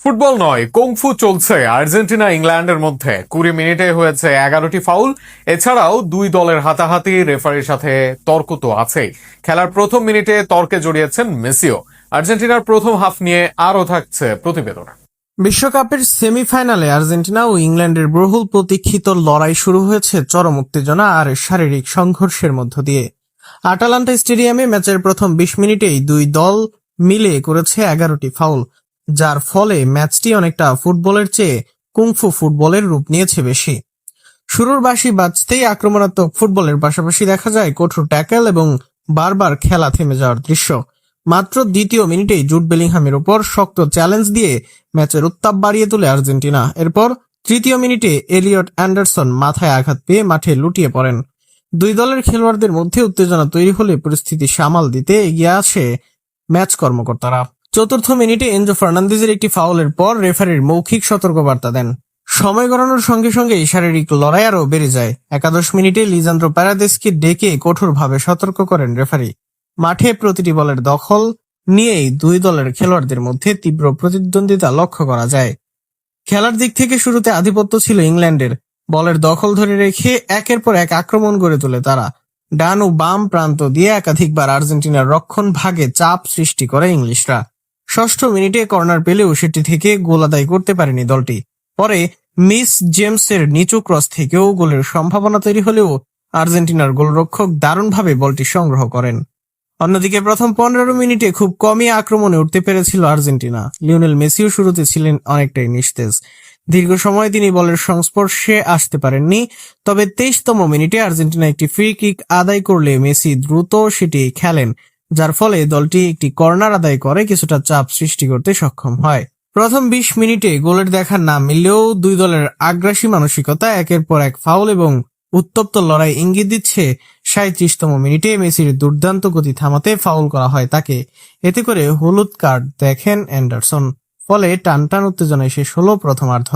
Football নয়, kung fu চলছে Argentina ইংল্যান্ডের মধ্যে। 20 মিনিটে হয়েছে 11টি ফাউল। এছাড়াও দুই দলের হাতাহাতি, রেফারির সাথে তর্ক তো আছেই। খেলার প্রথম মিনিটে তর্কে জড়িয়েছেন মেসিও। আর্জেন্টিনার প্রথম হাফ নিয়ে আরও থাকছে প্রতিবেদন। বিশ্বকাপের সেমিফাইনালে আর্জেন্টিনা ও ইংল্যান্ডের বহুল প্রতীক্ষিত লড়াই শুরু হয়েছে চরম উত্তেজনা আর শারীরিক সংঘর্ষের মধ্য দিয়ে। আটালান্টা স্টেডিয়ামে ম্যাচের প্রথম 20 মিনিটেই দুই দল মিলে করেছে 11টি ফাউল, যার ফলে ম্যাচটি অনেকটা ফুটবলের চেয়ে কুংফু ফুটবলের রূপ নিয়েছে বেশি। শুরুর বাঁশি বাজতেই আক্রমণাত্মক ফুটবলের পাশাপাশি দেখা যায় কঠোর ট্যাকেল এবং বারবার খেলা থেমে যাওয়ার দৃশ্য। মাত্র দ্বিতীয় মিনিটেই জুড বেলিংহামের উপর শক্ত চ্যালেঞ্জ দিয়ে ম্যাচের উত্তাপ বাড়িয়ে তোলে আর্জেন্টিনা। এরপর তৃতীয় মিনিটে এলিয়ট অ্যান্ডারসন মাথায় আঘাত পেয়ে মাঠে লুটিয়ে পড়েন। দুই দলের খেলোয়াড়দের মধ্যে উত্তেজনা তৈরি হলে পরিস্থিতি সামাল দিতে এগিয়ে আসে ম্যাচ কর্মকর্তারা। চতুর্থ মিনিটে এনজো ফার্নান্দেজের একটি ফাউলের পর রেফারির মৌখিক সতর্কবার্তা দেন। সময় গড়ানোর সঙ্গে সঙ্গেই শারীরিক লড়াই আরও বেড়ে যায়। 11 মিনিটে লিজান্দ্রো প্যারাদেসকে ডেকে কঠোরভাবে সতর্ক করেন রেফারি। মাঠে প্রতিটি বলের দখল নিয়েই দুই দলের খেলোয়াড়দের মধ্যে তীব্র প্রতিদ্বন্দ্বিতা লক্ষ্য করা যায়। খেলার দিক থেকে শুরুতে আধিপত্য ছিল ইংল্যান্ডের। বলের দখল ধরে রেখে একের পর এক আক্রমণ গড়ে তোলে তারা। ডান ও বাম প্রান্ত দিয়ে একাধিকবার আর্জেন্টিনার রক্ষণ ভাগে চাপ সৃষ্টি করে ইংলিশরা। ষষ্ঠ মিনিটে কর্নার পেলেও সেটি থেকে গোল আদায় করতে পারেনি দলটি। পরে মিস জেমসের নিচু ক্রস থেকেও গোলের সম্ভাবনা তৈরি হলেও আর্জেন্টিনার গোলরক্ষক দারুণভাবে বলটি সংগ্রহ করেন। অন্যদিকে প্রথম 15 মিনিটে খুব কমই আক্রমণে উঠতে পেরেছিল আর্জেন্টিনা। লিওনেল মেসিও শুরুতে ছিলেন অনেকটাই নিস্তেজ। দীর্ঘ সময় তিনি বলের সংস্পর্শে আসতে পারেননি। তবে 23তম মিনিটে আর্জেন্টিনা একটি ফ্রি কিক আদায় করলে মেসি দ্রুত সেটি খেলেন, যার ফলে দলটি একটি কর্নার আদায় করে কিছুটা চাপ সৃষ্টি করতে সক্ষম হয়। প্রথম 20 মিনিটে গোলের দেখা না মিললেও দুই দলের আগ্রাসী মানসিকতা, একের পর এক ফাউল এবং উত্তপ্ত লড়াই ইঙ্গিত দিচ্ছে 37তম মিনিটে মেসির দুর্দান্ত গতি থামাতে ফাউল করা হয় তাকে। এতে করে হলুদ কার্ড দেখেন অ্যান্ডারসন। ফলে টানটান উত্তেজনায় শেষ হলো প্রথমার্ধ।